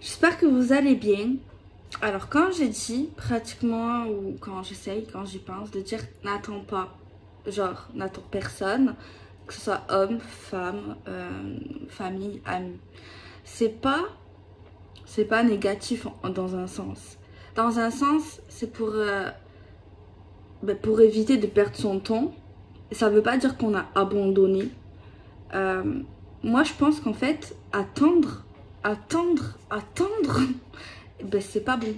J'espère que vous allez bien. Alors quand j'ai dit pratiquement, ou quand j'essaye, quand j'y pense, de dire n'attends pas, genre n'attends personne, que ce soit homme, femme, famille, ami. C'est pas, c'est pas négatif dans un sens. Dans un sens, c'est pour éviter de perdre son temps. Ça veut pas dire qu'on a abandonné. Euh, Moi je pense qu'en fait, attendre, ben c'est pas bon.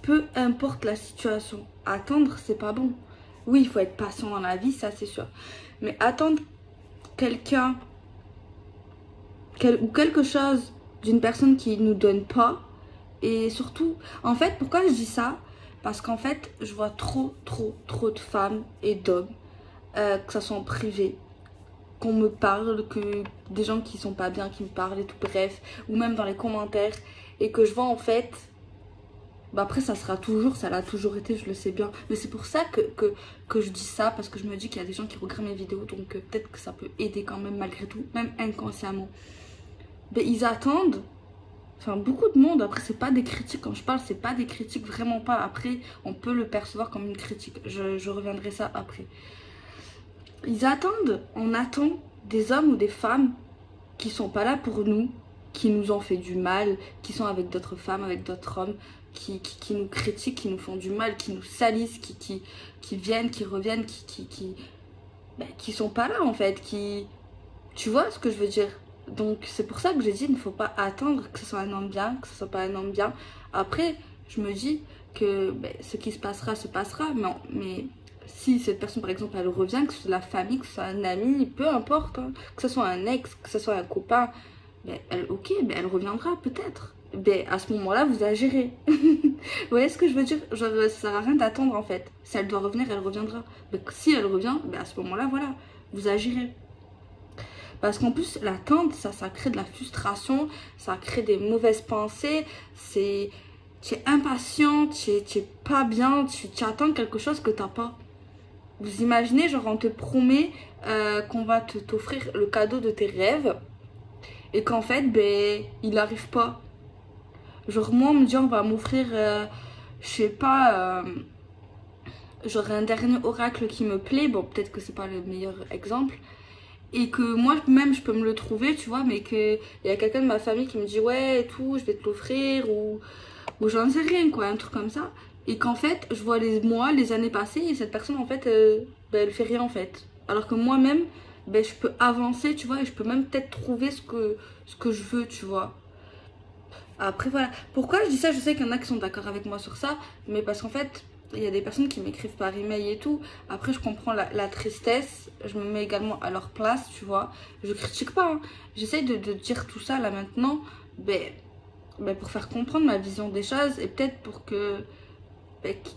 Peu importe la situation, attendre c'est pas bon. Oui, il faut être patient dans la vie, ça c'est sûr. Mais attendre quelqu'un ou quelque chose d'une personne qui nous donne pas, et surtout, en fait, pourquoi je dis ça? Parce qu'en fait, je vois trop de femmes et d'hommes, que ça soit en privé, qu'on me parle, que des gens qui sont pas bien qui me parlent et tout, bref, ou même dans les commentaires, et que je vois en fait, bah après ça l'a toujours été, je le sais bien, mais c'est pour ça que je dis ça, parce que je me dis qu'il y a des gens qui regardent mes vidéos, donc peut-être que ça peut aider quand même malgré tout, même inconsciemment. Mais ils attendent, enfin beaucoup de monde, après c'est pas des critiques, quand je parle c'est pas des critiques, vraiment pas, après on peut le percevoir comme une critique, je reviendrai ça après. Ils attendent, on attend des hommes ou des femmes qui sont pas là pour nous, qui nous ont fait du mal, qui sont avec d'autres femmes, avec d'autres hommes, qui nous critiquent, qui nous font du mal, qui nous salissent, qui viennent, qui reviennent, qui sont pas là en fait, tu vois ce que je veux dire? Donc c'est pour ça que j'ai dit, il ne faut pas attendre que ce soit un homme bien, que ce soit pas un homme bien. Après, je me dis que ce qui se passera, mais si cette personne par exemple elle revient, que ce soit la famille, que ce soit un ami, peu importe, hein, que ce soit un ex, que ce soit un copain, ok, elle reviendra peut-être. À ce moment-là, vous agirez. Vous voyez ce que je veux dire? Genre, ça sert à rien d'attendre en fait. Si elle doit revenir, elle reviendra. Si elle revient, à ce moment-là, voilà, vous agirez. Parce qu'en plus, l'attente, ça crée de la frustration, ça crée des mauvaises pensées, tu es impatient, tu es pas bien, tu attends quelque chose que t'as pas. Vous imaginez, genre on te promet qu'on va t'offrir le cadeau de tes rêves et qu'en fait, il n'arrive pas. Genre moi, on me dit on va m'offrir, je sais pas, genre un dernier oracle qui me plaît, bon peut-être que c'est pas le meilleur exemple, et que moi-même je peux me le trouver, tu vois, mais qu'il y a quelqu'un de ma famille qui me dit ouais et tout, je vais te l'offrir, ou j'en sais rien quoi, un truc comme ça, et qu'en fait je vois les mois, les années passer, et cette personne en fait elle fait rien en fait, alors que moi-même je peux avancer, tu vois, et je peux même peut-être trouver ce que je veux, tu vois. Après voilà, pourquoi je dis ça? Je sais qu'il y en a qui sont d'accord avec moi sur ça, mais parce qu'en fait il y a des personnes qui m'écrivent par email et tout. Après je comprends la tristesse, je me mets également à leur place, tu vois. Je critique pas, hein. J'essaye de dire tout ça là maintenant, pour faire comprendre ma vision des choses, et peut-être pour que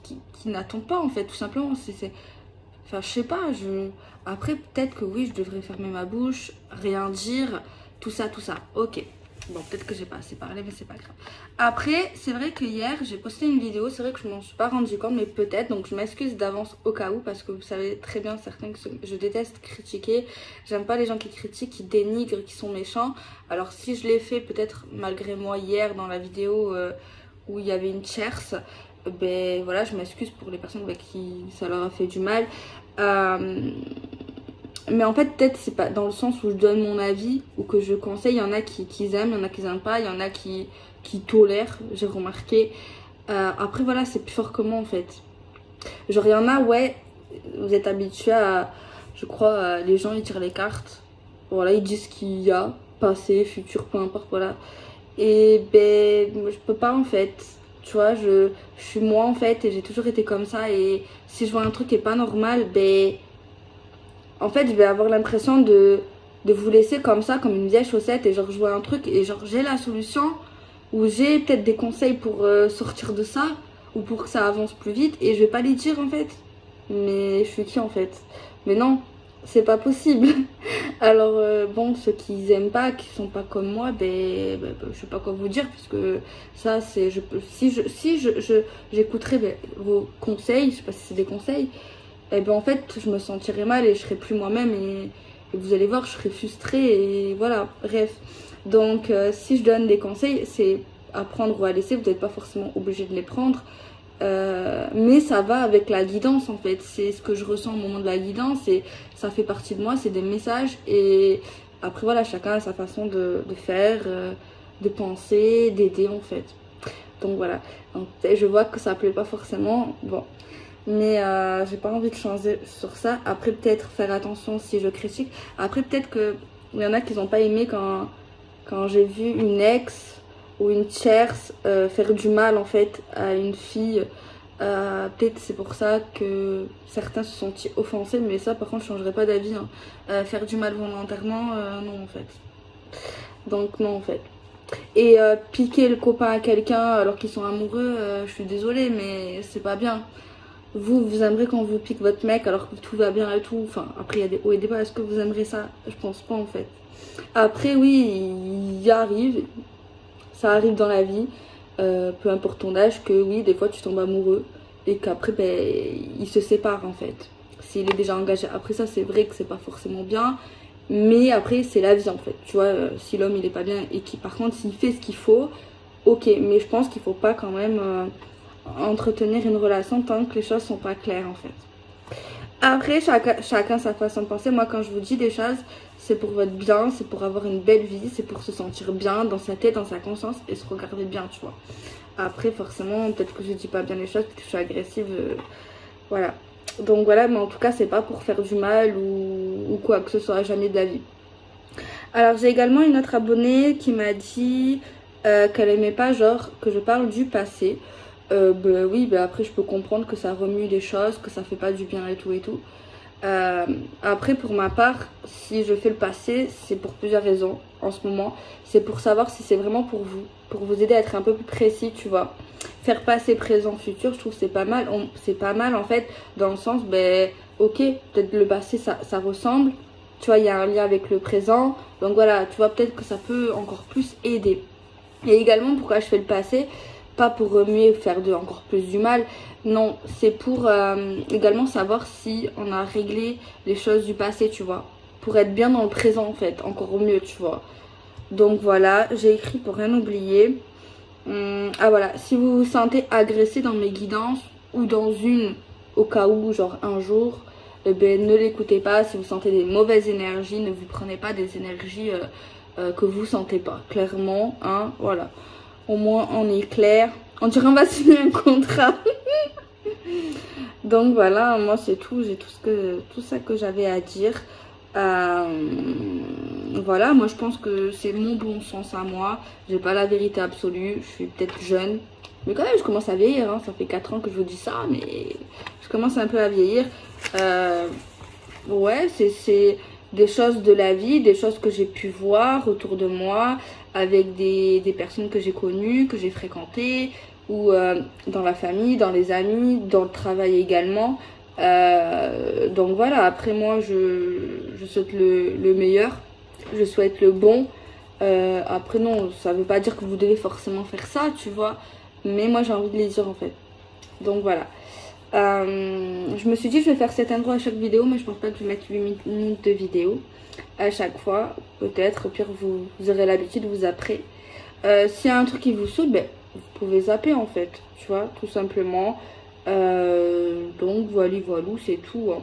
qui n'attendent pas en fait, tout simplement. Enfin je sais pas, après peut-être que oui je devrais fermer ma bouche, rien dire, tout ça, ok. Bon, peut-être que j'ai pas assez parlé, mais c'est pas grave. Après, c'est vrai que hier, j'ai posté une vidéo. C'est vrai que je m'en suis pas rendu compte, mais peut-être. Donc, je m'excuse d'avance au cas où, parce que vous savez très bien, certains, que je déteste critiquer. J'aime pas les gens qui critiquent, qui dénigrent, qui sont méchants. Alors, si je l'ai fait, peut-être malgré moi, hier, dans la vidéo où il y avait une tierce, voilà, je m'excuse pour les personnes qui ça leur a fait du mal. Mais en fait, peut-être c'est pas dans le sens où je donne mon avis ou que je conseille. Il y en a qui aiment, il y en a qui aiment pas, il y en a qui tolèrent, j'ai remarqué. Après, voilà, c'est plus fort que moi en fait. Genre, il y en a, ouais, vous êtes habitués à, je crois, les gens ils tirent les cartes. Voilà, ils disent ce qu'il y a, passé, futur, peu importe, voilà. Et je peux pas en fait. Tu vois, je suis moi en fait et j'ai toujours été comme ça. Et si je vois un truc qui est pas normal, en fait, je vais avoir l'impression de vous laisser comme ça, comme une vieille chaussette, et genre je vois un truc et genre j'ai la solution, ou j'ai peut-être des conseils pour sortir de ça, ou pour que ça avance plus vite, et je vais pas les dire en fait. Mais je suis qui en fait? Mais non, c'est pas possible. Alors bon, ceux qui aiment pas, qui sont pas comme moi, je sais pas quoi vous dire, puisque ça c'est, j'écouterai vos conseils, je sais pas si c'est des conseils, en fait je me sentirais mal et je serais plus moi-même, et vous allez voir je serais frustrée, et voilà, bref. Donc si je donne des conseils, c'est à prendre ou à laisser, vous n'êtes pas forcément obligé de les prendre. Mais ça va avec la guidance en fait, c'est ce que je ressens au moment de la guidance et ça fait partie de moi, c'est des messages et après voilà, chacun a sa façon de faire, de penser, d'aider en fait. Donc voilà, donc, je vois que ça plaît pas forcément, bon, mais j'ai pas envie de changer sur ça. Après peut-être faire attention si je critique, après peut-être que il y en a qui n'ont pas aimé quand j'ai vu une ex ou une tierce faire du mal en fait à une fille. Peut-être c'est pour ça que certains se sont offensés, mais ça par contre je changerai pas d'avis, hein. Faire du mal volontairement, non en fait. Donc non en fait. Et piquer le copain à quelqu'un alors qu'ils sont amoureux, je suis désolée mais c'est pas bien. Vous aimerez quand vous pique votre mec alors que tout va bien et tout. Enfin après il y a des hauts et des bas, est-ce que vous aimerez ça? Je pense pas en fait. Après oui, il y arrive. Ça arrive dans la vie, peu importe ton âge, que oui, des fois tu tombes amoureux et qu'après, ben, il se sépare en fait. S'il est déjà engagé. Après ça, c'est vrai que c'est pas forcément bien, mais après, c'est la vie en fait. Tu vois, si l'homme il est pas bien et qui, par contre, s'il fait ce qu'il faut, ok, mais je pense qu'il faut pas quand même entretenir une relation tant que les choses sont pas claires en fait. Après, chacun sa façon de penser. Moi, quand je vous dis des choses, c'est pour votre bien, c'est pour avoir une belle vie, c'est pour se sentir bien dans sa tête, dans sa conscience et se regarder bien, tu vois. Après, forcément, peut-être que je dis pas bien les choses, peut-être que je suis agressive, voilà. Donc voilà, mais en tout cas, c'est pas pour faire du mal ou quoi que ce soit, jamais de la vie. Alors, j'ai également une autre abonnée qui m'a dit qu'elle aimait pas, genre, que je parle du passé. Bah oui, bah après je peux comprendre que ça remue les choses, que ça fait pas du bien et tout et tout. Après pour ma part, si je fais le passé, c'est pour plusieurs raisons en ce moment. C'est pour savoir si c'est vraiment pour vous aider à être un peu plus précis, tu vois. Faire passé, présent, futur, je trouve que c'est pas mal. C'est pas mal en fait, dans le sens, ben ok, peut-être le passé ça ressemble, tu vois, il y a un lien avec le présent. Donc voilà, tu vois, peut-être que ça peut encore plus aider. Et également, pourquoi je fais le passé? Pas pour remuer, faire encore plus du mal. Non, c'est pour également savoir si on a réglé les choses du passé, tu vois. Pour être bien dans le présent, en fait. Encore mieux, tu vois. Donc voilà, j'ai écrit pour rien oublier. Ah voilà, si vous vous sentez agressé dans mes guidances ou dans une, au cas où, genre un jour, eh ben, ne l'écoutez pas. Si vous sentez des mauvaises énergies, ne vous prenez pas des énergies que vous sentez pas. Clairement, hein, voilà. Au moins on est clair. On dirait on va signer un contrat. Donc voilà, moi c'est tout. J'ai tout ça que j'avais à dire. Voilà, moi je pense que c'est mon bon sens à moi. J'ai pas la vérité absolue. Je suis peut-être jeune. Mais quand même je commence à vieillir, hein. Ça fait 4 ans que je vous dis ça. Mais je commence un peu à vieillir. Ouais, c'est des choses de la vie, des choses que j'ai pu voir autour de moi, avec des personnes que j'ai connues, que j'ai fréquentées, ou dans la famille, dans les amis, dans le travail également. Donc voilà, après moi, je souhaite le meilleur, je souhaite le bon. Après non, ça veut pas dire que vous devez forcément faire ça, tu vois. Mais moi, j'ai envie de les dire en fait. Donc voilà. Je me suis dit je vais faire cet endroit à chaque vidéo, mais je pense pas que je vais mettre 8 minutes de vidéo à chaque fois. Peut-être, au pire vous aurez l'habitude, vous après. S'il y a un truc qui vous saoule, ben, vous pouvez zapper en fait, tu vois, tout simplement. Donc voilà, c'est tout, hein.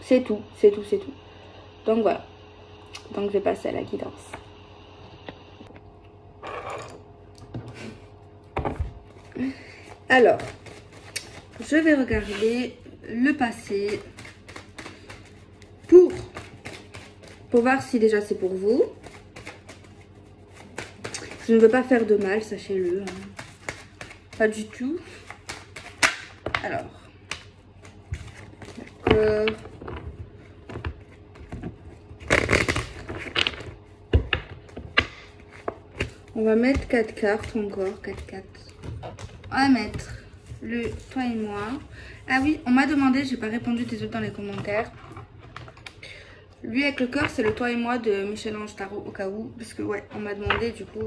C'est tout. Donc voilà, donc je vais passer à la guidance. Alors, je vais regarder le passé pour voir si déjà c'est pour vous. Je ne veux pas faire de mal, sachez-le, hein. Pas du tout. Alors, d'accord. On va mettre 4 cartes encore, 4 cartes. On va mettre le toi et moi. Ah oui, on m'a demandé, j'ai pas répondu, désolé, dans les commentaires. Lui avec le cœur, c'est le toi et moi de Michel-Ange Tarot, au cas où. Parce que ouais, on m'a demandé, du coup.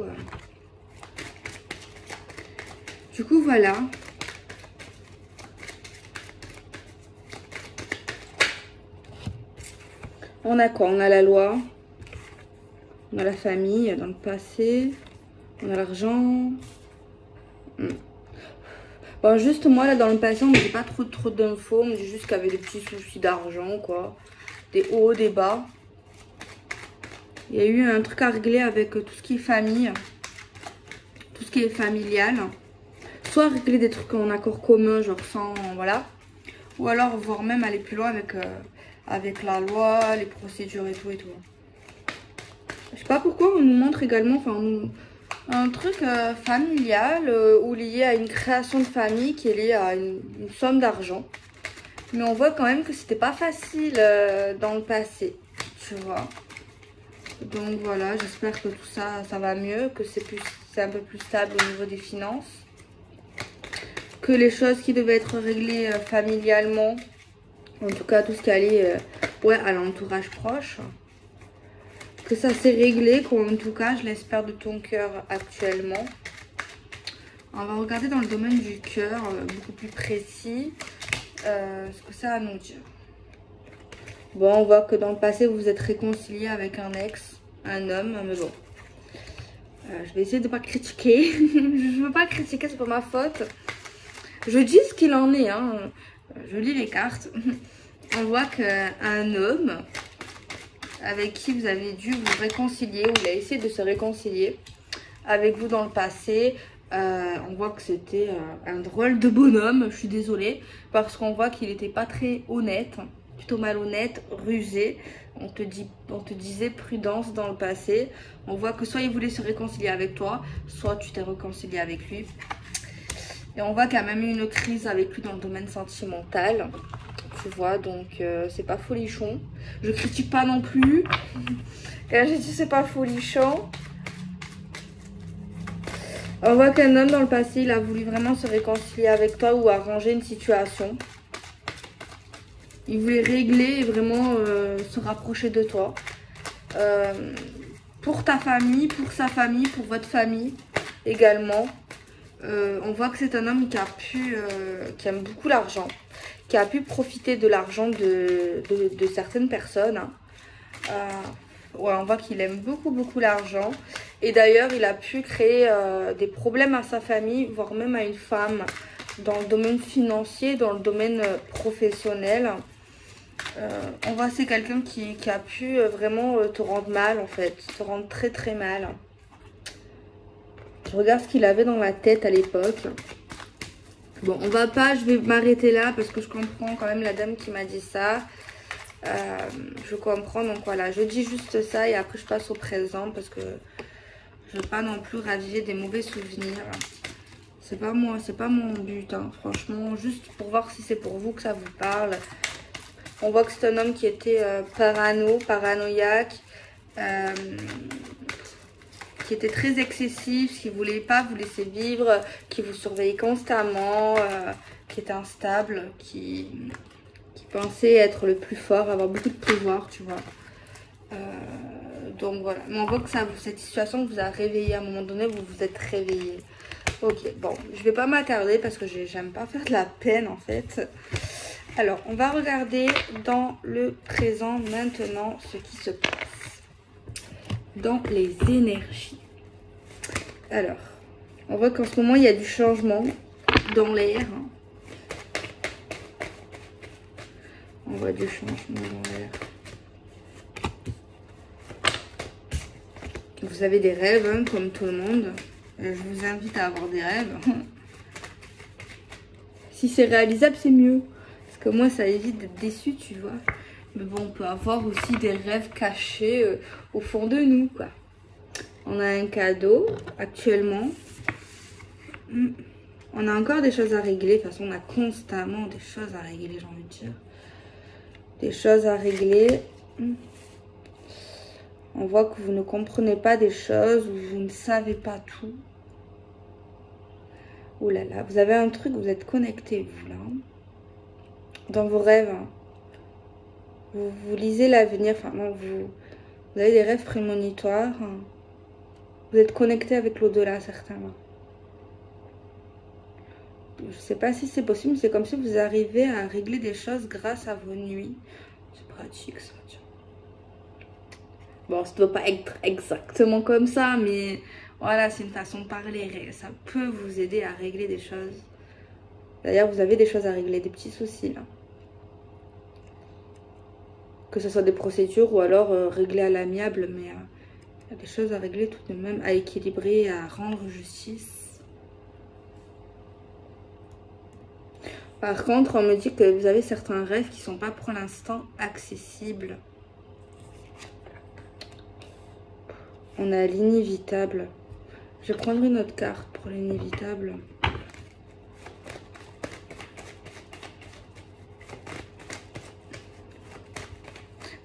Du coup, voilà. On a quoi? On a la loi. On a la famille dans le passé. On a l'argent. Bon, juste moi, là, dans le passé, on n'avait pas trop d'infos. On me dit juste qu'il y avait des petits soucis d'argent, quoi. Des hauts, des bas. Il y a eu un truc à régler avec tout ce qui est famille. Tout ce qui est familial. Soit régler des trucs en accord commun, genre sans... Voilà. Ou alors, voire même aller plus loin avec la loi, les procédures et tout et tout. Je sais pas pourquoi on nous montre également... Enfin, un truc familial ou lié à une création de famille qui est lié à une somme d'argent. Mais on voit quand même que c'était pas facile dans le passé, tu vois. Donc voilà, j'espère que tout ça, ça va mieux, que c'est un peu plus stable au niveau des finances. Que les choses qui devaient être réglées familialement, en tout cas tout ce qui allait ouais, à l'entourage proche, que ça s'est réglé, en tout cas, je l'espère de ton cœur actuellement. On va regarder dans le domaine du cœur, beaucoup plus précis, ce que ça a à nous dire. Bon, on voit que dans le passé, vous vous êtes réconcilié avec un ex, un homme, mais bon. Je vais essayer de ne pas critiquer. Je ne veux pas critiquer, c'est pas ma faute. Je dis ce qu'il en est, hein. Je lis les cartes. On voit qu'un homme avec qui vous avez dû vous réconcilier, ou il a essayé de se réconcilier avec vous dans le passé. On voit que c'était un drôle de bonhomme, je suis désolée, parce qu'on voit qu'il n'était pas très honnête, plutôt malhonnête, rusé. On te disait prudence dans le passé. On voit que soit il voulait se réconcilier avec toi, soit tu t'es réconcilié avec lui. Et on voit qu'il y a même eu une crise avec lui dans le domaine sentimental. Tu vois, donc c'est pas folichon. Je critique pas non plus. Et j'ai dit c'est pas folichon. On voit qu'un homme dans le passé, il a voulu vraiment se réconcilier avec toi ou arranger une situation. Il voulait régler et vraiment se rapprocher de toi. Pour ta famille, pour sa famille, pour votre famille également. On voit que c'est un homme qui aime beaucoup l'argent. Qui a pu profiter de l'argent de certaines personnes. Ouais, on voit qu'il aime beaucoup l'argent. Et d'ailleurs, il a pu créer des problèmes à sa famille, voire même à une femme, dans le domaine financier, dans le domaine professionnel. On voit que c'est quelqu'un qui a pu vraiment te rendre mal, en fait. Te rendre très mal. Je regarde ce qu'il avait dans la tête à l'époque. Bon, je vais m'arrêter là parce que je comprends quand même la dame qui m'a dit ça. Je comprends, donc voilà, je dis juste ça et après je passe au présent parce que je ne veux pas non plus raviver des mauvais souvenirs. C'est pas moi, c'est pas mon but, hein, franchement, juste pour voir si c'est pour vous que ça vous parle. On voit que c'est un homme qui était paranoïaque, qui était très excessif, qui ne voulait pas vous laisser vivre, qui vous surveillait constamment, qui était instable, qui pensait être le plus fort, avoir beaucoup de pouvoir, tu vois. Donc voilà, mais on voit que cette situation vous a réveillé à un moment donné, vous vous êtes réveillé. Ok, bon, je vais pas m'attarder parce que j'aime pas faire de la peine en fait. Alors, on va regarder dans le présent maintenant ce qui se passe dans les énergies. Alors, on voit qu'en ce moment, il y a du changement dans l'air. On voit du changement dans l'air. Vous avez des rêves, hein, comme tout le monde. Je vous invite à avoir des rêves. Si c'est réalisable, c'est mieux. Parce que moi, ça évite d'être déçu, tu vois. Mais bon, on peut avoir aussi des rêves cachés au fond de nous, quoi. On a un cadeau, actuellement. On a encore des choses à régler. De toute façon, on a constamment des choses à régler, j'ai envie de dire. Des choses à régler. On voit que vous ne comprenez pas des choses, ou vous ne savez pas tout. Oh là là, vous avez un truc, vous êtes connecté, vous, là. Dans vos rêves. Hein. Vous lisez l'avenir, enfin non, vous avez des rêves prémonitoires. Hein. Vous êtes connecté avec l'au-delà, certainement. Je ne sais pas si c'est possible, mais c'est comme si vous arrivez à régler des choses grâce à vos nuits. C'est pratique, ça, tiens. Bon, ça ne doit pas être exactement comme ça, mais Voilà, c'est une façon de parler. Ça peut vous aider à régler des choses. D'ailleurs, vous avez des choses à régler, des petits soucis là. Que ce soit des procédures ou alors régler à l'amiable, mais il y a des choses à régler tout de même, à équilibrer, à rendre justice. Par contre, on me dit que vous avez certains rêves qui ne sont pas pour l'instant accessibles. On a l'inévitable. Je vais prendre une autre carte pour l'inévitable.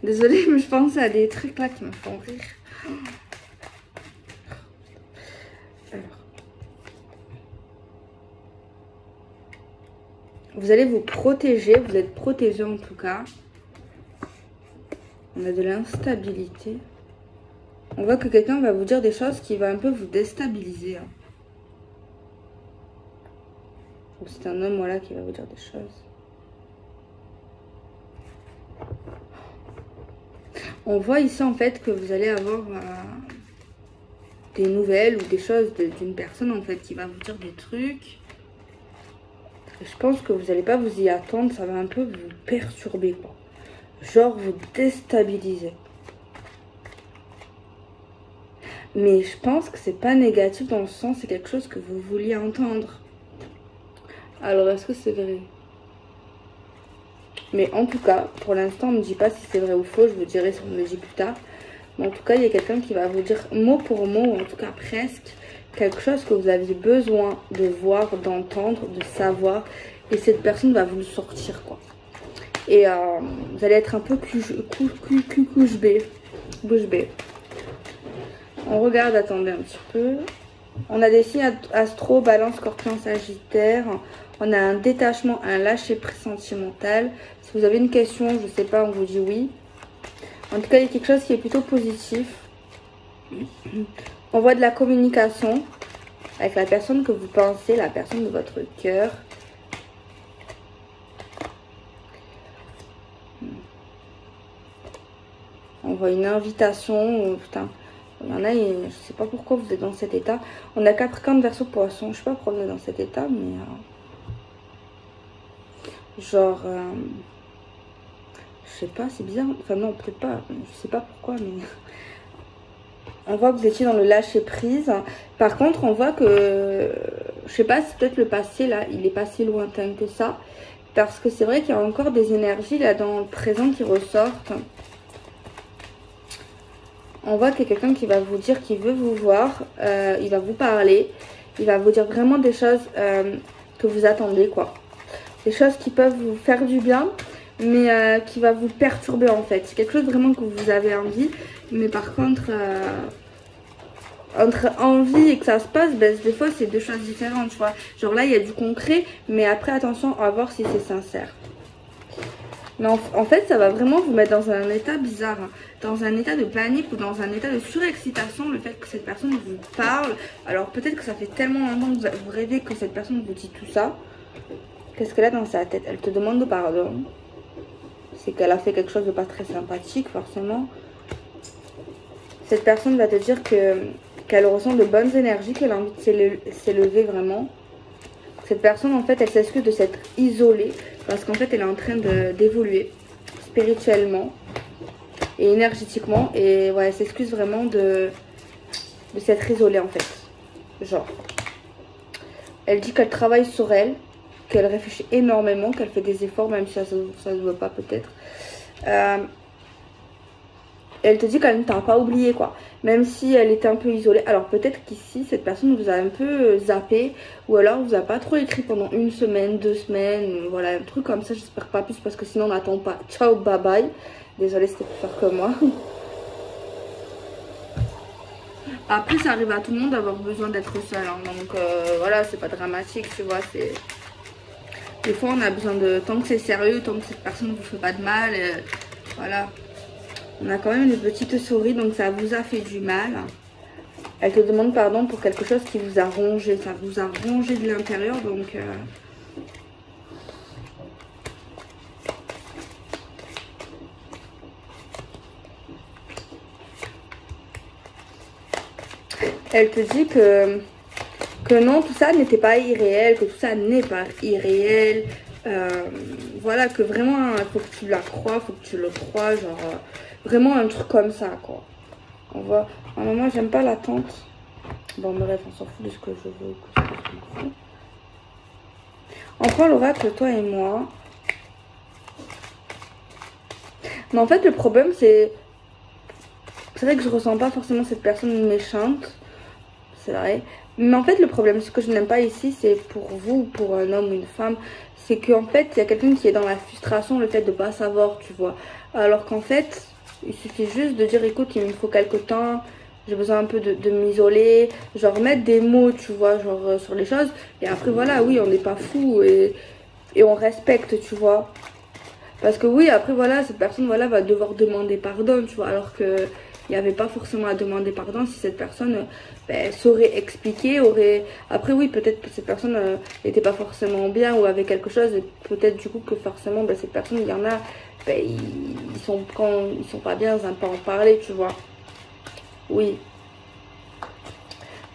Désolée, mais je pense à des trucs là qui me font rire. Alors. Vous allez vous protéger, vous êtes protégé en tout cas. On a de l'instabilité. On voit que quelqu'un va vous dire des choses qui vont un peu vous déstabiliser. Hein. C'est un homme voilà, qui va vous dire des choses. On voit ici en fait que vous allez avoir des nouvelles ou des choses d'une personne en fait qui va vous dire des trucs. Et je pense que vous n'allez pas vous y attendre, ça va un peu vous perturber quoi. Genre vous déstabiliser. Mais je pense que c'est pas négatif dans le sens, c'est quelque chose que vous vouliez entendre. Alors est-ce que c'est vrai? Mais en tout cas, pour l'instant, on ne me dit pas si c'est vrai ou faux. Je vous dirai si on me le dit plus tard. Mais en tout cas, il y a quelqu'un qui va vous dire mot pour mot, ou en tout cas presque, quelque chose que vous aviez besoin de voir, d'entendre, de savoir. Et cette personne va vous le sortir, quoi. Et vous allez être un peu bouche bée. On regarde, attendez un petit peu. On a des signes astro, balance, scorpion, sagittaire. On a un détachement, un lâcher-prise sentimental. Si vous avez une question, je ne sais pas, on vous dit oui. En tout cas, il y a quelque chose qui est plutôt positif. On voit de la communication avec la personne que vous pensez, la personne de votre cœur. On voit une invitation. Putain, il y en a, je ne sais pas pourquoi vous êtes dans cet état. On a Capricorne, Verseau, Poisson. Je ne sais pas pourquoi vous êtes dans cet état, mais... genre... je sais pas, c'est bizarre. Enfin non, peut-être pas. Je sais pas pourquoi, mais... on voit que vous étiez dans le lâcher prise. Par contre, on voit que... je sais pas, c'est peut-être le passé, là. Il est pas si lointain que ça. Parce que c'est vrai qu'il y a encore des énergies, là, dans le présent qui ressortent. On voit qu'il y a quelqu'un qui va vous dire qu'il veut vous voir. Il va vous parler. Il va vous dire vraiment des choses que vous attendez, quoi. Des choses qui peuvent vous faire du bien, mais qui va vous perturber en fait. C'est quelque chose vraiment que vous avez envie, mais par contre, entre envie et que ça se passe, ben, des fois c'est deux choses différentes, tu vois. Genre là, il y a du concret, mais après, attention, on va voir si c'est sincère. Mais en fait, ça va vraiment vous mettre dans un état bizarre, hein. Dans un état de panique ou dans un état de surexcitation, le fait que cette personne vous parle. Alors peut-être que ça fait tellement longtemps que vous rêvez que cette personne vous dit tout ça. Qu'est-ce qu'elle a dans sa tête? Elle te demande pardon. C'est qu'elle a fait quelque chose de pas très sympathique, forcément. Cette personne va te dire qu'elle ressent de bonnes énergies, qu'elle a envie de s'élever vraiment. Cette personne, en fait, elle s'excuse de s'être isolée parce qu'en fait, elle est en train d'évoluer spirituellement et énergétiquement. Et ouais, elle s'excuse vraiment de s'être isolée, en fait. Genre. Elle dit qu'elle travaille sur elle, qu'elle réfléchit énormément, qu'elle fait des efforts, même si ça se voit pas peut-être. Elle te dit qu'elle ne t'a pas oublié, quoi. Même si elle était un peu isolée. Alors peut-être qu'ici, cette personne vous a un peu zappé. Ou alors vous a pas trop écrit pendant 1 semaine, 2 semaines. Voilà, un truc comme ça. J'espère pas plus parce que sinon on n'attend pas. Ciao, bye bye. Désolée, c'était plus fort que moi. Après, ça arrive à tout le monde d'avoir besoin d'être seul. Hein. Donc voilà, c'est pas dramatique, tu vois. Des fois, on a besoin de... tant que c'est sérieux, tant que cette personne ne vous fait pas de mal. Voilà. On a quand même une petite souris, donc ça vous a fait du mal. Elle te demande pardon pour quelque chose qui vous a rongé. Ça vous a rongé de l'intérieur, donc... elle te dit que non, tout ça n'était pas irréel, que tout ça n'est pas irréel. Voilà, que vraiment, il faut que tu la crois, faut que tu le crois, genre, vraiment un truc comme ça, quoi. On voit, moi, j'aime pas l'attente. Bon, bref, on s'en fout de ce que je veux, que ce que je m'en fous. On prend l'oracle, toi et moi. Mais en fait, le problème, c'est vrai que je ressens pas forcément cette personne méchante. C'est vrai. Mais en fait, le problème, ce que je n'aime pas ici, c'est pour vous, pour un homme ou une femme, c'est qu'en fait, il y a quelqu'un qui est dans la frustration, le fait de pas savoir, tu vois. Alors qu'en fait, il suffit juste de dire, écoute, il me faut quelque temps, j'ai besoin un peu de m'isoler, genre mettre des mots, tu vois, genre sur les choses. Et après, voilà, oui, on n'est pas fou et on respecte, tu vois. Parce que oui, après, voilà, cette personne, voilà, va devoir demander pardon, tu vois, alors que il n'y avait pas forcément à demander pardon si cette personne saurait expliquer, aurait... Après, oui, peut-être que cette personne n'était pas forcément bien ou avait quelque chose, et peut-être du coup que forcément, cette personne, il y en a, quand ils sont pas bien, ils n'aiment pas en parler, tu vois. Oui.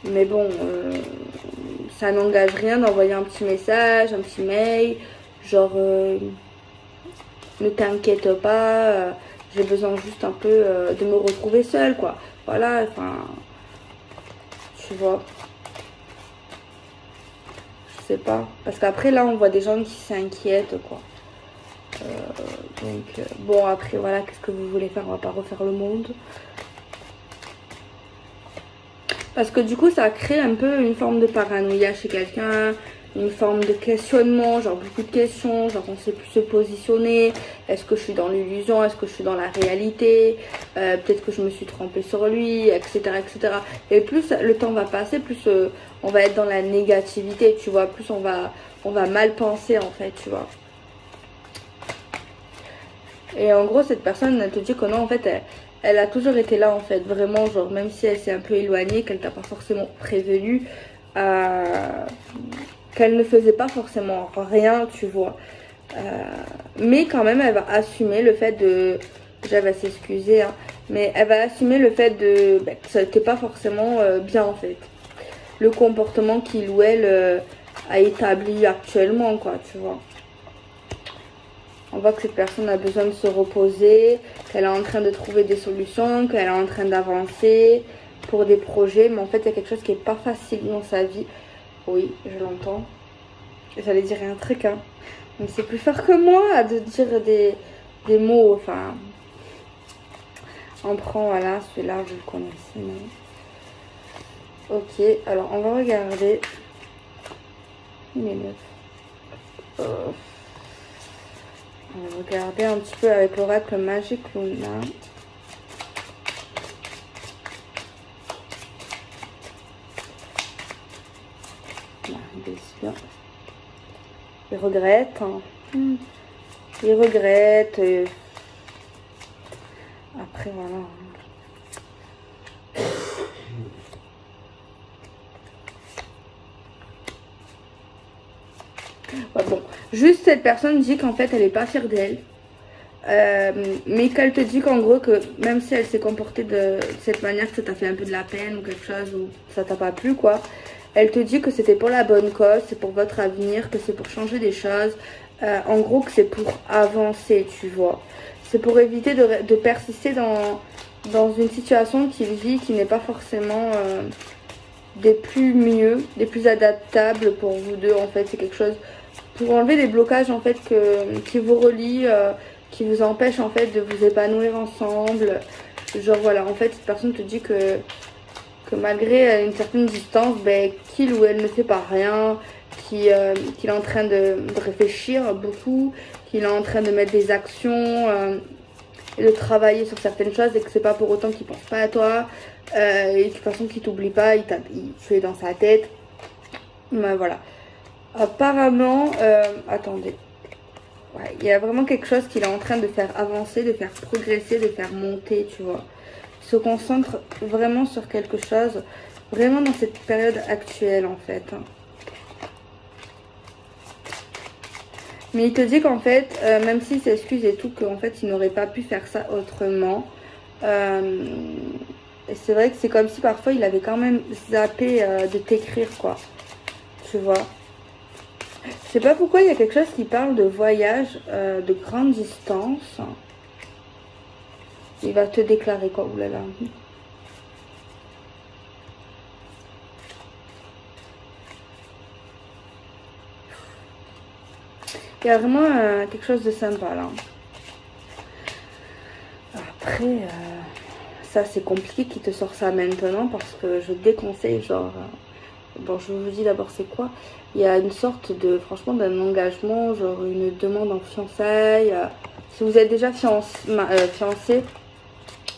Mais bon, ça n'engage rien d'envoyer un petit message, un petit mail, genre... ne t'inquiète pas, j'ai besoin juste un peu de me retrouver seule, quoi. Voilà, enfin, tu vois. Je sais pas. Parce qu'après, là, on voit des gens qui s'inquiètent, quoi. Bon, après, voilà, qu'est-ce que vous voulez faire? On va pas refaire le monde. Parce que du coup, ça crée un peu une forme de paranoïa chez quelqu'un, une forme de questionnement, genre beaucoup de questions, genre on sait plus se positionner, est-ce que je suis dans l'illusion, est-ce que je suis dans la réalité, peut-être que je me suis trompée sur lui, etc., etc. Et plus le temps va passer, plus on va être dans la négativité, tu vois, plus on va mal penser en fait, tu vois. Et en gros, cette personne, elle te dit que non, en fait, elle a toujours été là, en fait, vraiment, genre, même si elle s'est un peu éloignée, qu'elle t'a pas forcément prévenu, qu'elle ne faisait pas forcément rien, tu vois. Mais quand même, elle va assumer le fait de... Déjà, elle va s'excuser, hein, mais elle va assumer le fait que ça n'était pas forcément bien, en fait. Le comportement qu'il ou elle a établi actuellement, quoi, tu vois. On voit que cette personne a besoin de se reposer, qu'elle est en train de trouver des solutions, qu'elle est en train d'avancer pour des projets. Mais en fait, il y a quelque chose qui n'est pas facile dans sa vie. Oui, je l'entends. J'allais dire un truc, hein. Mais c'est plus fort que moi de dire des mots. Enfin, on prend, voilà, celui-là, vous le connaissez. Mais... Ok, alors on va regarder. Il est neuf. On va regarder un petit peu avec l'oracle Magic Luna. Bien. Il regrette. Hein. Il regrette. Après, voilà. Ouais, bon. Juste cette personne dit qu'en fait elle est pas fière d'elle. Mais qu'elle te dit qu'en gros que même si elle s'est comportée de cette manière, que ça t'a fait un peu de la peine ou quelque chose, ou ça t'a pas plu quoi, elle te dit que c'était pour la bonne cause, c'est pour votre avenir, que c'est pour changer des choses, en gros que c'est pour avancer, tu vois. C'est pour éviter de persister dans une situation qu'il vit qui n'est pas forcément des plus mieux, des plus adaptables pour vous deux en fait. C'est quelque chose pour enlever des blocages en fait qui vous relient, qui vous empêchent en fait de vous épanouir ensemble. Genre voilà, en fait cette personne te dit que malgré une certaine distance, qu'il ou elle ne fait pas rien, qu'il est en train de réfléchir beaucoup, qu'il est en train de mettre des actions et de travailler sur certaines choses, et que c'est pas pour autant qu'il pense pas à toi, et de toute façon qu'il t'oublie pas, tu es dans sa tête. Ben, voilà. Apparemment, attendez. Ouais, il y a vraiment quelque chose qu'il est en train de faire avancer, de faire progresser, de faire monter, tu vois. Il se concentre vraiment sur quelque chose, vraiment dans cette période actuelle en fait. Mais il te dit qu'en fait, même s'il s'excuse et tout, qu'en fait il n'aurait pas pu faire ça autrement. Et c'est vrai que c'est comme si parfois il avait quand même zappé de t'écrire, quoi. Tu vois. Je sais pas pourquoi il y a quelque chose qui parle de voyage de grande distance. Il va te déclarer, quoi. Oulala. Il y a vraiment quelque chose de sympa, là. Après, ça c'est compliqué qu'il te sort ça maintenant parce que je déconseille, genre... bon, je vous dis d'abord c'est quoi. Il y a une sorte de, franchement, d'un engagement, genre une demande en fiançailles. Si vous êtes déjà fiancé,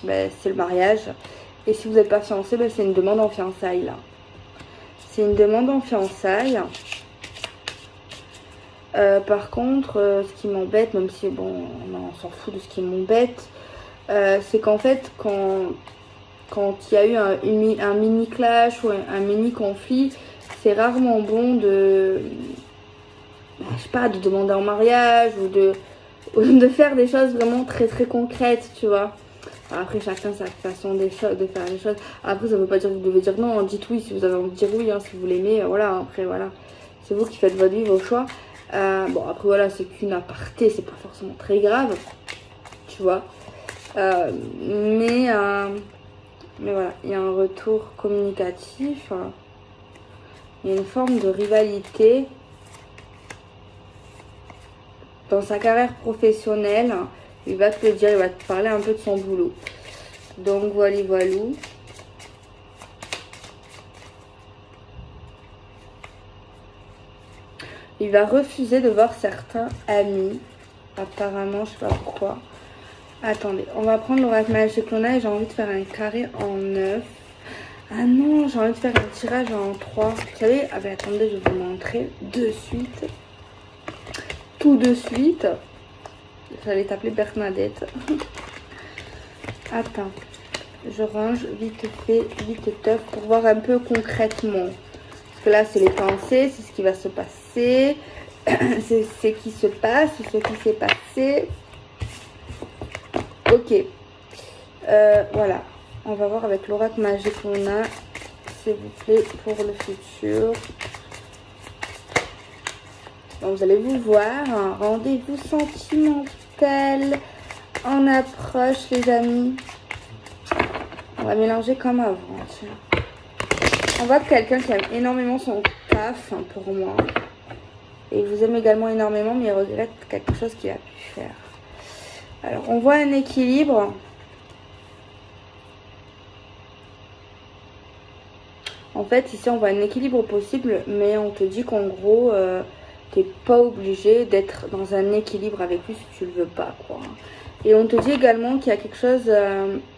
ben, c'est le mariage. Et si vous n'êtes pas fiancé, ben, c'est une demande en fiançailles, là. C'est une demande en fiançailles. Par contre, ce qui m'embête, même si, bon, on s'en fout de ce qui m'embête, c'est qu'en fait, quand il y a eu un mini clash ou un mini conflit, c'est rarement bon de, je sais pas, de demander en mariage ou de faire des choses vraiment très très concrètes, tu vois. Alors après, chacun sa façon de faire les choses. Après, ça veut pas dire que vous devez dire non, dites oui si vous avez envie de dire oui, hein, si vous l'aimez, voilà. Après, voilà, c'est vous qui faites votre vie, vos choix. Bon, après, voilà, c'est qu'une aparté, c'est pas forcément très grave, tu vois. Mais voilà, il y a un retour communicatif, il y a une forme de rivalité dans sa carrière professionnelle. Il va te le dire, il va te parler un peu de son boulot. Donc voilà, voilou. Il va refuser de voir certains amis. Apparemment, je sais pas pourquoi. Attendez, on va prendre l'oracle magique qu'on a et j'ai envie de faire un carré en 9. Ah non, j'ai envie de faire un tirage en 3. Vous savez, ah ben attendez, je vais vous montrer de suite. Tout de suite. J'allais t'appeler Bernadette. Attends, je range vite fait, vite teuf pour voir un peu concrètement. Parce que là, c'est les pensées, c'est ce qui va se passer. C'est ce qui se passe, c'est ce qui s'est passé. Ok. Voilà. On va voir avec l'oracle magique qu'on a, s'il vous plaît, pour le futur. Donc, vous allez vous voir. Un rendez-vous sentimental en approche, les amis. On va mélanger comme avant. Tiens. On voit quelqu'un qui aime énormément son taf, hein, pour moi. Et il vous aime également énormément, mais il regrette quelque chose qu'il a pu faire. Alors, on voit un équilibre. En fait, ici, on voit un équilibre possible, mais on te dit qu'en gros, t'es pas obligé d'être dans un équilibre avec lui si tu le veux pas, quoi. Et on te dit également qu'il y a quelque chose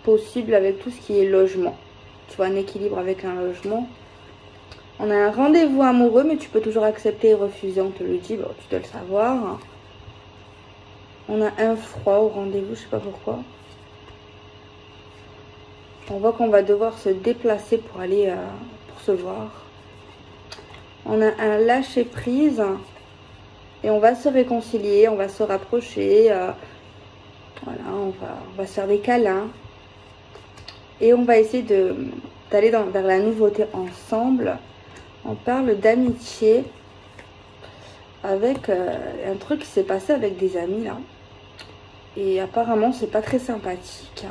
possible avec tout ce qui est logement. Tu vois, un équilibre avec un logement. On a un rendez-vous amoureux, mais tu peux toujours accepter et refuser, on te le dit, bon, tu dois le savoir. On a un froid au rendez-vous, je sais pas pourquoi. On voit qu'on va devoir se déplacer pour aller pour se voir. On a un lâcher prise et on va se réconcilier, on va se rapprocher. Voilà, on va se faire des câlins et on va essayer d'aller vers la nouveauté ensemble. On parle d'amitié avec un truc qui s'est passé avec des amis là. Et apparemment, c'est pas très sympathique.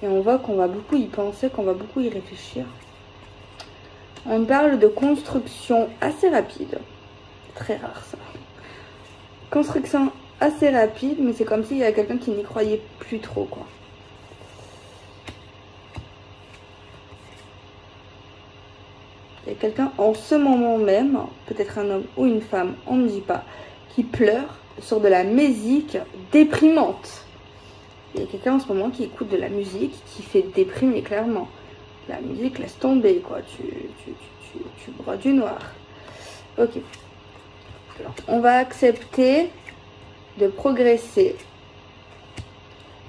Et on voit qu'on va beaucoup y penser, qu'on va beaucoup y réfléchir. On parle de construction assez rapide. Très rare ça. Construction assez rapide, mais c'est comme s'il y a quelqu'un qui n'y croyait plus trop, quoi. Il y a quelqu'un en ce moment même, peut-être un homme ou une femme, on ne dit pas, qui pleure sur de la musique déprimante. Il y a quelqu'un en ce moment qui écoute de la musique qui fait déprimer clairement. La musique laisse tomber, quoi. Tu broies du noir. Ok. Alors, on va accepter de progresser.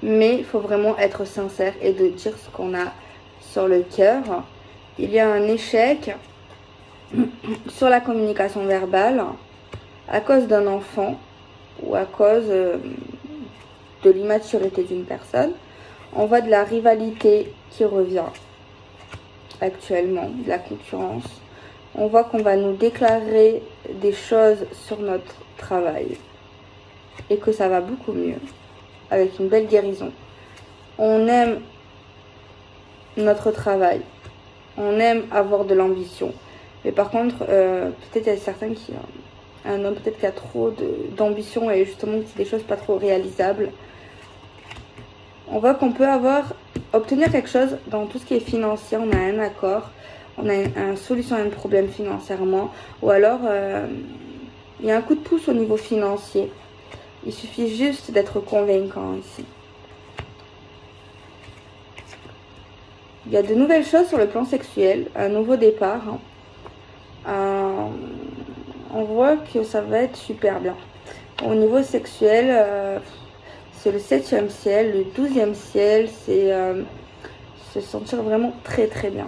Mais il faut vraiment être sincère et de dire ce qu'on a sur le cœur. Il y a un échec sur la communication verbale à cause d'un enfant ou à cause de l'immaturité d'une personne. On voit de la rivalité qui revient actuellement, de la concurrence. On voit qu'on va nous déclarer des choses sur notre travail et que ça va beaucoup mieux, avec une belle guérison. On aime notre travail, on aime avoir de l'ambition. Mais par contre, peut-être il y a certains qui... Un homme peut-être qui a trop d'ambition et justement c'est des choses pas trop réalisables. On voit qu'on peut obtenir quelque chose dans tout ce qui est financier. On a un accord, on a une solution à un problème financièrement. Ou alors, il y a un coup de pouce au niveau financier. Il suffit juste d'être convaincant ici. Il y a de nouvelles choses sur le plan sexuel, un nouveau départ. On voit que ça va être super bien. Au niveau sexuel, c'est le 7e ciel, le 12e ciel, c'est se sentir vraiment très très bien.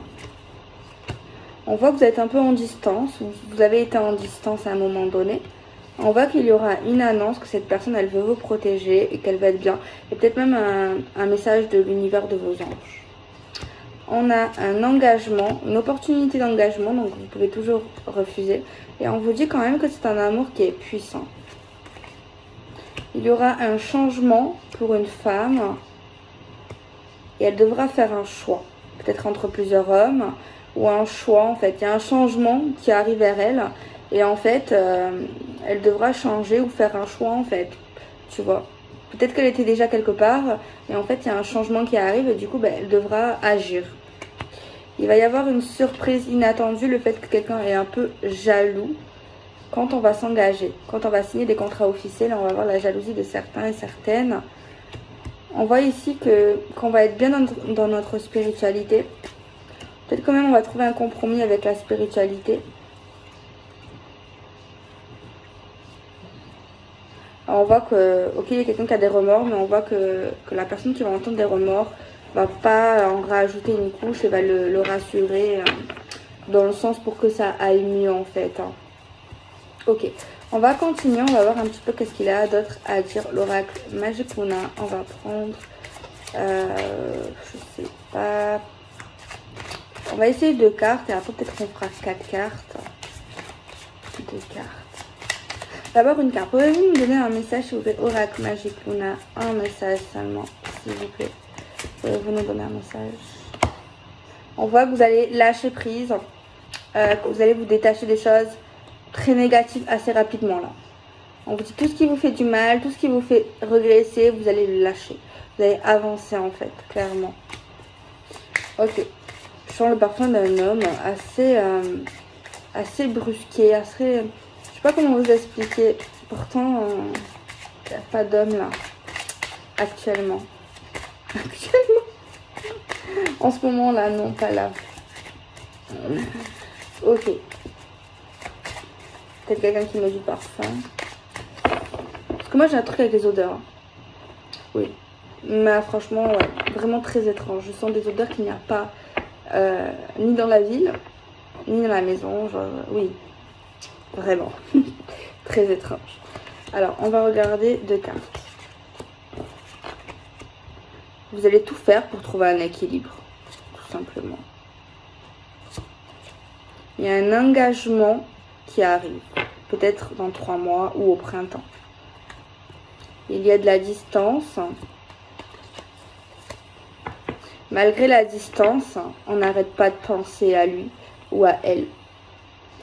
On voit que vous êtes un peu en distance, vous avez été en distance à un moment donné. On voit qu'il y aura une annonce que cette personne, elle veut vous protéger et qu'elle va être bien. Et peut-être même un message de l'univers de vos anges. On a un engagement, une opportunité d'engagement, donc vous pouvez toujours refuser. Et on vous dit quand même que c'est un amour qui est puissant. Il y aura un changement pour une femme et elle devra faire un choix. Peut-être entre plusieurs hommes ou un choix en fait. Il y a un changement qui arrive vers elle et en fait, elle devra changer ou faire un choix en fait. Tu vois. Peut-être qu'elle était déjà quelque part et en fait, il y a un changement qui arrive et du coup, elle devra agir. Il va y avoir une surprise inattendue, le fait que quelqu'un est un peu jaloux quand on va s'engager. Quand on va signer des contrats officiels, on va avoir la jalousie de certains et certaines. On voit ici qu'on va être bien dans notre spiritualité. Peut-être quand même on va trouver un compromis avec la spiritualité. Alors on voit que, ok, il y a quelqu'un qui a des remords, mais on voit que la personne qui va entendre des remords va pas en rajouter une couche et va le rassurer dans le sens pour que ça aille mieux en fait. Ok, on va continuer, on va voir un petit peu qu'est-ce qu'il a d'autre à dire. L'oracle Magicuna, on va prendre, je sais pas, on va essayer 2 cartes et après peut-être qu'on fera 4 cartes. 2 cartes. D'abord une carte. Pouvez-vous me donner un message s'il vous plaît, Oracle Magicuna, un message seulement s'il vous plaît. Pouvez-vous nous donner un message? On voit que vous allez lâcher prise, que vous allez vous détacher des choses très négatives assez rapidement là. On vous dit tout ce qui vous fait du mal, tout ce qui vous fait regresser, vous allez le lâcher. Vous allez avancer en fait, clairement. Ok. Je sens le parfum d'un homme assez brusqué, assez... Je sais pas comment vous expliquer. Pourtant, il n'y a pas d'homme là, actuellement. En ce moment là, non, pas là. Ok. Peut-être quelqu'un qui me dit parfum. Parce que moi j'ai un truc avec les odeurs. Oui. Mais franchement, ouais, vraiment très étrange. Je sens des odeurs qu'il n'y a pas ni dans la ville, ni dans la maison. Genre, oui. Vraiment. Très étrange. Alors, on va regarder 2 cartes. Vous allez tout faire pour trouver un équilibre, tout simplement. Il y a un engagement qui arrive, peut-être dans 3 mois ou au printemps. Il y a de la distance. Malgré la distance, on n'arrête pas de penser à lui ou à elle.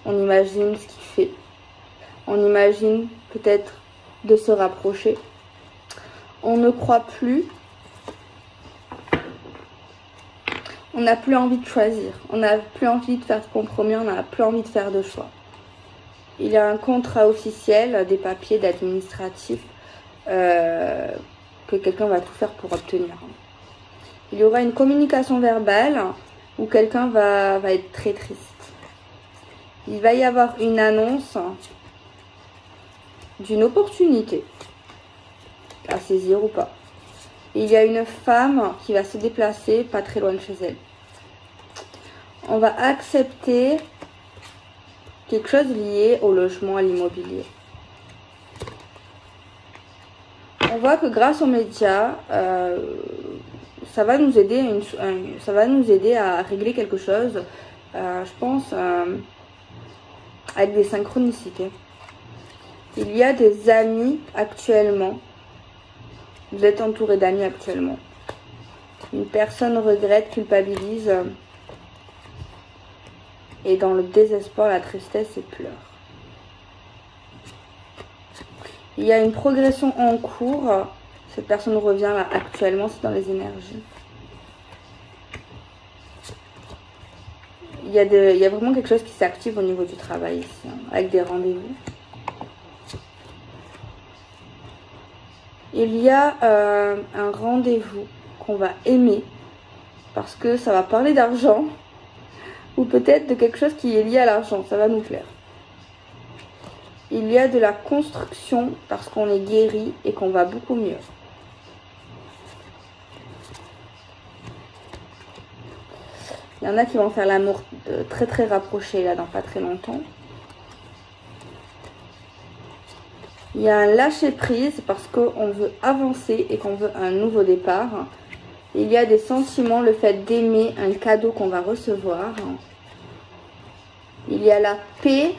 On imagine ce qu'il fait. On imagine peut-être de se rapprocher. On ne croit plus. On n'a plus envie de choisir, on n'a plus envie de faire de compromis, on n'a plus envie de faire de choix. Il y a un contrat officiel, des papiers d'administratif que quelqu'un va tout faire pour obtenir. Il y aura une communication verbale où quelqu'un va être très triste. Il va y avoir une annonce d'une opportunité à saisir ou pas. Il y a une femme qui va se déplacer pas très loin de chez elle. On va accepter quelque chose lié au logement, à l'immobilier. On voit que grâce aux médias, ça va nous aider ça va nous aider à régler quelque chose, je pense, avec des synchronicités. Il y a des amis actuellement. Vous êtes entouré d'amis actuellement. Une personne regrette, culpabilise, et dans le désespoir, la tristesse et pleure. Il y a une progression en cours. Cette personne revient là actuellement, c'est dans les énergies. Il y a vraiment quelque chose qui s'active au niveau du travail ici, hein, avec des rendez-vous. Il y a un rendez-vous qu'on va aimer parce que ça va parler d'argent ou peut-être de quelque chose qui est lié à l'argent, ça va nous plaire. Il y a de la construction parce qu'on est guéri et qu'on va beaucoup mieux. Il y en a qui vont faire l'amour très très rapproché là dans pas très longtemps. Il y a un lâcher prise parce qu'on veut avancer et qu'on veut un nouveau départ. Il y a des sentiments, le fait d'aimer un cadeau qu'on va recevoir. Il y a la paix.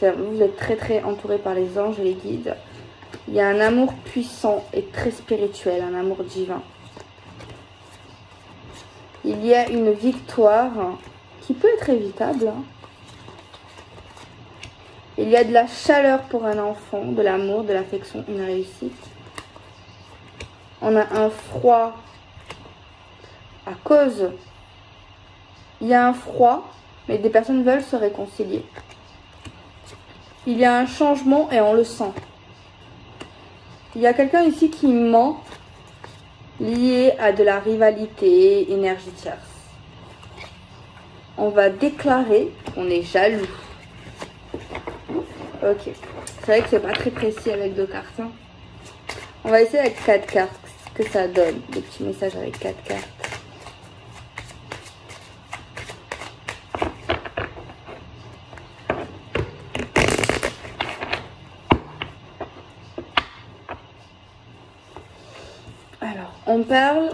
Vous êtes très très entouré par les anges et les guides. Il y a un amour puissant et très spirituel, un amour divin. Il y a une victoire qui peut être évitable. Il y a de la chaleur pour un enfant, de l'amour, de l'affection, une réussite. On a un froid à cause. Il y a un froid, mais des personnes veulent se réconcilier. Il y a un changement et on le sent. Il y a quelqu'un ici qui ment, lié à de la rivalité, énergie tierce. On va déclarer qu'on est jaloux. Ok. C'est vrai que c'est pas très précis avec 2 cartes. Hein. On va essayer avec 4 cartes. Ce que ça donne. Des petits messages avec 4 cartes. Alors, on parle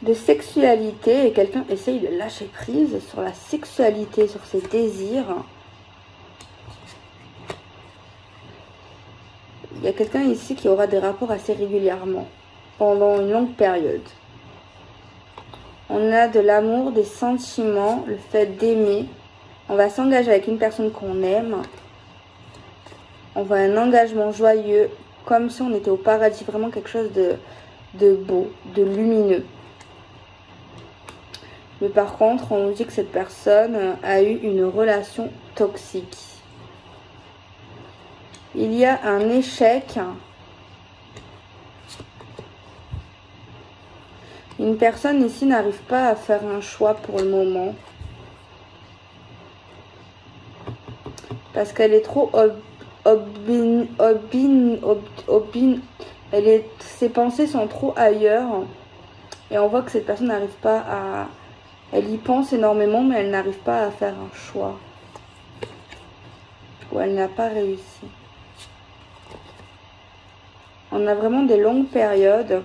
de sexualité et quelqu'un essaye de lâcher prise sur la sexualité, sur ses désirs. Il y a quelqu'un ici qui aura des rapports assez régulièrement, pendant une longue période. On a de l'amour, des sentiments, le fait d'aimer. On va s'engager avec une personne qu'on aime. On voit un engagement joyeux, comme si on était au paradis, vraiment quelque chose de beau, de lumineux. Mais par contre, on nous dit que cette personne a eu une relation toxique. Il y a un échec. Une personne ici n'arrive pas à faire un choix pour le moment. Parce qu'elle est trop ses pensées sont trop ailleurs. Et on voit que cette personne n'arrive pas à... Elle y pense énormément, mais elle n'arrive pas à faire un choix. Ou elle n'a pas réussi. On a vraiment des longues périodes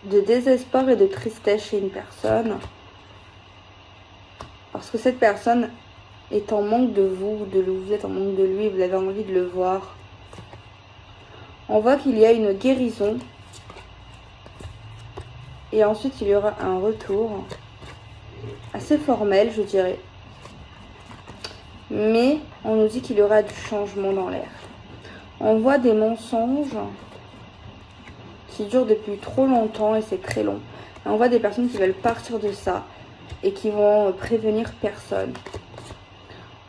de désespoir et de tristesse chez une personne. Parce que cette personne est en manque de vous, vous êtes en manque de lui, vous avez envie de le voir. On voit qu'il y a une guérison. Et ensuite, il y aura un retour. Assez formel, je dirais. Mais on nous dit qu'il y aura du changement dans l'air. On voit des mensonges qui durent depuis trop longtemps et c'est très long. Et on voit des personnes qui veulent partir de ça et qui vont prévenir personne.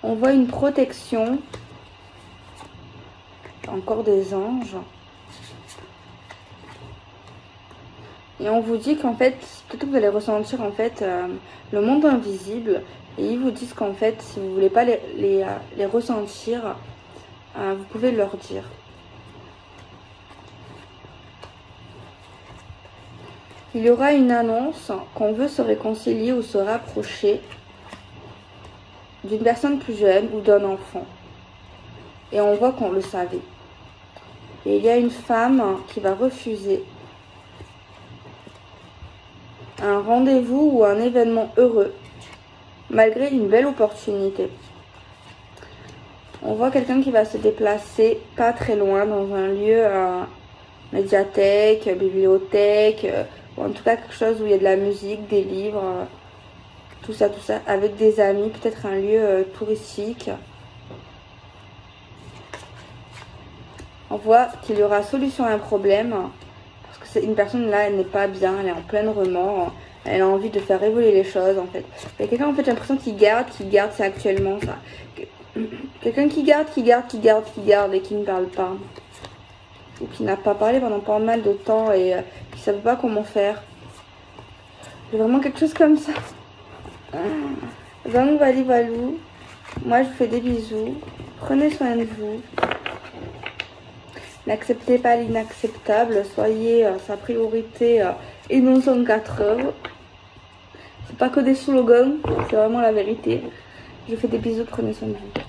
On voit une protection. Encore des anges. Et on vous dit qu'en fait, peut-être que vous allez ressentir en fait le monde invisible. Et ils vous disent qu'en fait, si vous ne voulez pas les ressentir, vous pouvez leur dire. Il y aura une annonce qu'on veut se réconcilier ou se rapprocher d'une personne plus jeune ou d'un enfant. Et on voit qu'on le savait. Et il y a une femme qui va refuser un rendez-vous ou un événement heureux, malgré une belle opportunité. On voit quelqu'un qui va se déplacer pas très loin dans un lieu, médiathèque, bibliothèque, ou en tout cas quelque chose où il y a de la musique, des livres, tout ça, avec des amis, peut-être un lieu touristique. On voit qu'il y aura solution à un problème, parce que c'est une personne là, elle n'est pas bien, elle est en plein remords, elle a envie de faire évoluer les choses en fait. Il y a quelqu'un en fait, j'ai l'impression qui garde, c'est actuellement ça. Quelqu'un qui garde et qui ne parle pas. Ou qui n'a pas parlé pendant pas mal de temps et qui ne savait pas comment faire. J'ai vraiment quelque chose comme ça. Donc valou, moi je vous fais des bisous. Prenez soin de vous. N'acceptez pas l'inacceptable. Soyez sa priorité et non son 4 heures. C'est pas que des slogans, c'est vraiment la vérité. Je vous fais des bisous, prenez soin de vous.